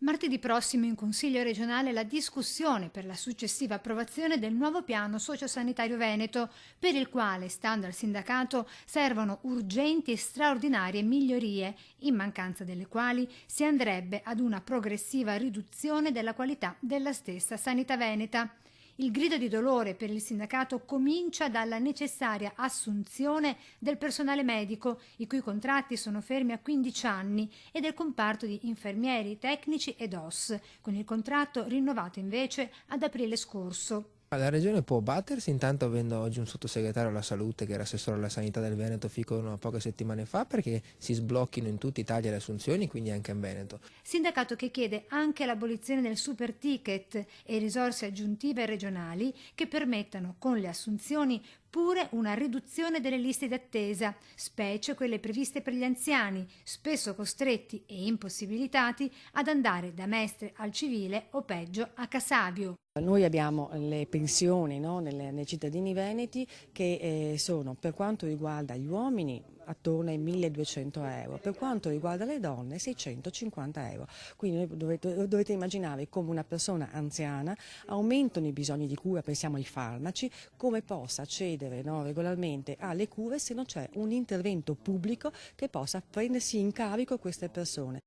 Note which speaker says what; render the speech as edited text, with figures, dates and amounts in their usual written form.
Speaker 1: Martedì prossimo in Consiglio regionale la discussione per la successiva approvazione del nuovo piano sociosanitario veneto, per il quale, stando al sindacato, servono urgenti e straordinarie migliorie, in mancanza delle quali si andrebbe ad una progressiva riduzione della qualità della stessa sanità veneta. Il grido di dolore per il sindacato comincia dalla necessaria assunzione del personale medico, i cui contratti sono fermi a 15 anni, e del comparto di infermieri, tecnici ed OS, con il contratto rinnovato invece ad aprile scorso.
Speaker 2: La Regione può battersi, intanto avendo oggi un sottosegretario alla salute che era assessore alla sanità del Veneto fino a poche settimane fa, perché si sblocchino in tutta Italia le assunzioni, quindi anche in Veneto.
Speaker 1: Sindacato che chiede anche l'abolizione del super ticket e risorse aggiuntive regionali che permettano con le assunzioni pure una riduzione delle liste d'attesa, specie quelle previste per gli anziani, spesso costretti e impossibilitati ad andare da Mestre al civile o peggio a Casavio.
Speaker 3: Noi abbiamo le pensioni, no, nei cittadini veneti che sono, per quanto riguarda gli uomini, attorno ai 1.200 euro, per quanto riguarda le donne 650 euro. Quindi dovete immaginare come una persona anziana aumentano i bisogni di cura, pensiamo ai farmaci, come possa accedere, no, regolarmente alle cure se non c'è un intervento pubblico che possa prendersi in carico queste persone.